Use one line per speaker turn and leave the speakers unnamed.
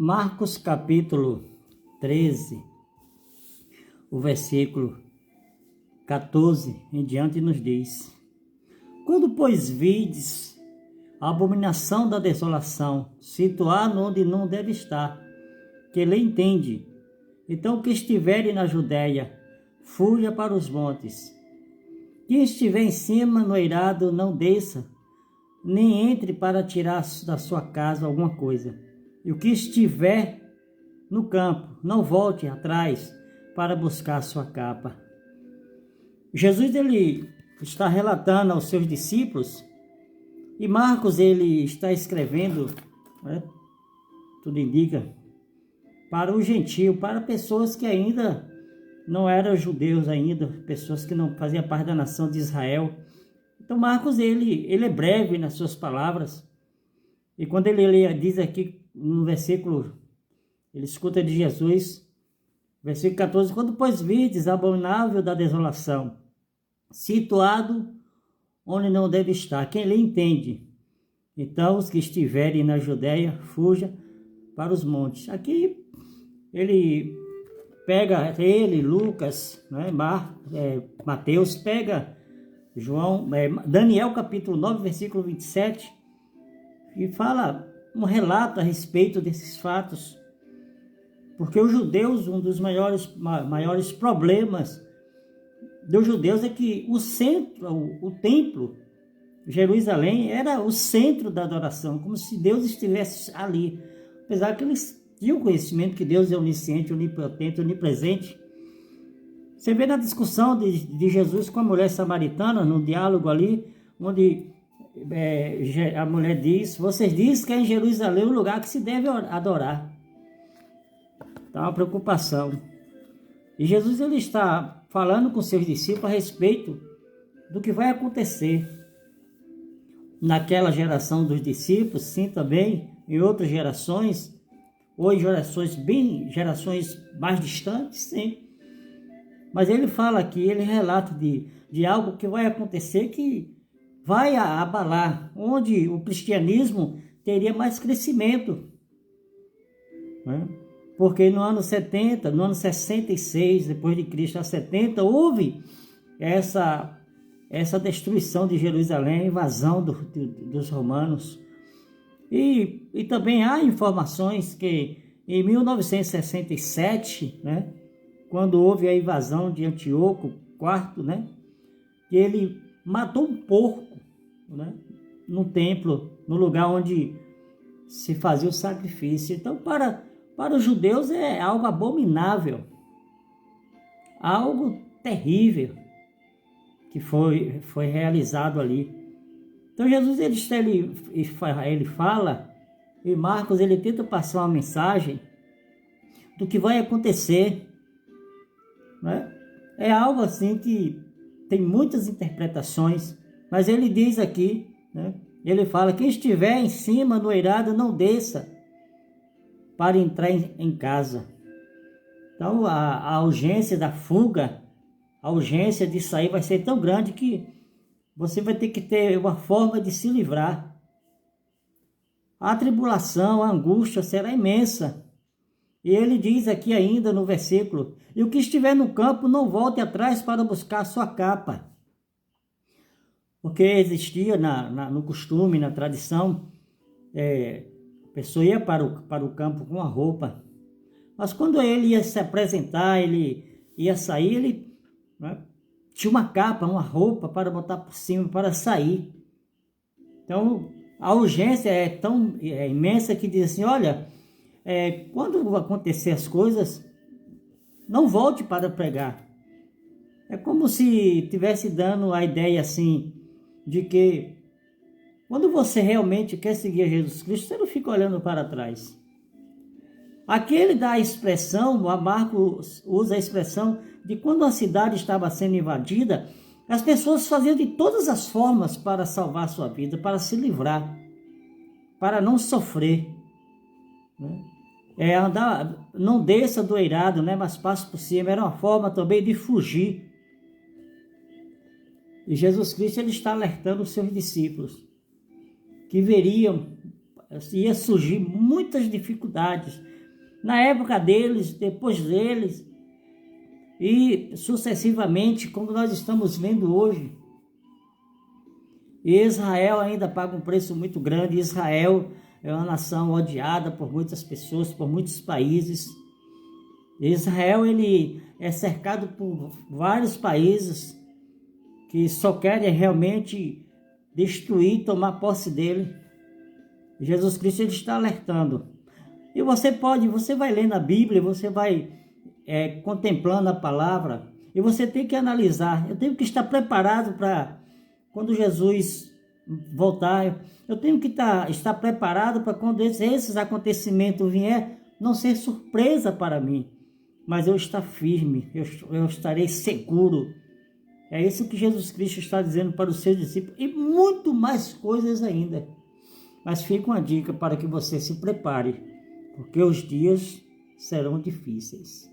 Marcos capítulo 13, o versículo 14 em diante nos diz: Quando, pois, vides a abominação da desolação, situada onde não deve estar, que ele entende, então que estiverem na Judéia, fuja para os montes. Quem estiver em cima no eirado, não desça, nem entre para tirar da sua casa alguma coisa. E o que estiver no campo, não volte atrás para buscar a sua capa. Jesus ele está relatando aos seus discípulos, e Marcos ele está escrevendo, tudo indica, para o gentio, para pessoas que ainda não eram judeus ainda, pessoas que não faziam parte da nação de Israel. Então Marcos ele é breve nas suas palavras, e quando ele diz aqui no versículo, ele escuta de Jesus, versículo 14, quando pois vides abominável da desolação, situado onde não deve estar, quem lhe entende, então os que estiverem na Judéia, fuja para os montes. Aqui ele pega, Lucas, Mateus, pega João, Daniel capítulo 9, versículo 27, e fala um relato a respeito desses fatos, porque os judeus, um dos maiores problemas dos judeus é que o centro, o templo, Jerusalém, era o centro da adoração, como se Deus estivesse ali, apesar que eles tinham conhecimento que Deus é onisciente, onipotente, onipresente. Você vê na discussão de Jesus com a mulher samaritana, no diálogo ali, onde a mulher diz: vocês dizem que é em Jerusalém o lugar que se deve adorar. Então, uma preocupação. E Jesus ele está falando com seus discípulos a respeito do que vai acontecer naquela geração dos discípulos, sim, também em outras gerações, ou em gerações mais distantes, sim. Mas ele fala aqui, ele relata de algo que vai acontecer, que vai abalar, onde o cristianismo teria mais crescimento, né? Porque no ano 70, no ano 66, depois de Cristo, a 70, houve essa destruição de Jerusalém, a invasão dos romanos. E também há informações que em 1967, né, quando houve a invasão de Antíoco IV, né, que ele matou um porco, né, no templo, no lugar onde se fazia o sacrifício. Então, para os judeus é algo abominável, algo terrível que foi realizado ali. Então Jesus ele fala, e Marcos ele tenta passar uma mensagem do que vai acontecer, né? É algo assim que tem muitas interpretações, mas ele diz aqui, né? Ele fala: quem estiver em cima no eirado, não desça para entrar em casa. Então a urgência da fuga, a urgência de sair vai ser tão grande que você vai ter que ter uma forma de se livrar. A tribulação, a angústia será imensa. E ele diz aqui ainda no versículo: e o que estiver no campo, não volte atrás para buscar a sua capa. Porque existia no costume, na tradição, a pessoa ia para o campo com a roupa, mas quando ele ia se apresentar, ele ia sair, ele, né, tinha uma capa, uma roupa para botar por cima, para sair. Então, a urgência é tão imensa que diz assim: olha, quando acontecer as coisas, não volte para pregar. É como se estivesse dando a ideia assim, de que quando você realmente quer seguir Jesus Cristo, você não fica olhando para trás. Aqui ele dá a expressão, o Marcos usa a expressão de quando a cidade estava sendo invadida, as pessoas faziam de todas as formas para salvar sua vida, para se livrar, para não sofrer, né? Não desça do eirado, né, mas passe por cima. Era uma forma também de fugir. E Jesus Cristo ele está alertando os seus discípulos que veriam ia surgir muitas dificuldades. Na época deles, depois deles, e sucessivamente, como nós estamos vendo hoje. E Israel ainda paga um preço muito grande. Israel é uma nação odiada por muitas pessoas, por muitos países. Israel ele é cercado por vários países que só querem realmente destruir, tomar posse dele. Jesus Cristo ele está alertando. E você vai lendo a Bíblia, você vai contemplando a palavra, e você tem que analisar. Eu tenho que estar preparado para quando Jesus voltar. Eu tenho que estar preparado para quando esses acontecimentos vier, não ser surpresa para mim, mas eu estar firme, eu estarei seguro. É isso que Jesus Cristo está dizendo para os seus discípulos, e muito mais coisas ainda. Mas fica uma dica para que você se prepare, porque os dias serão difíceis.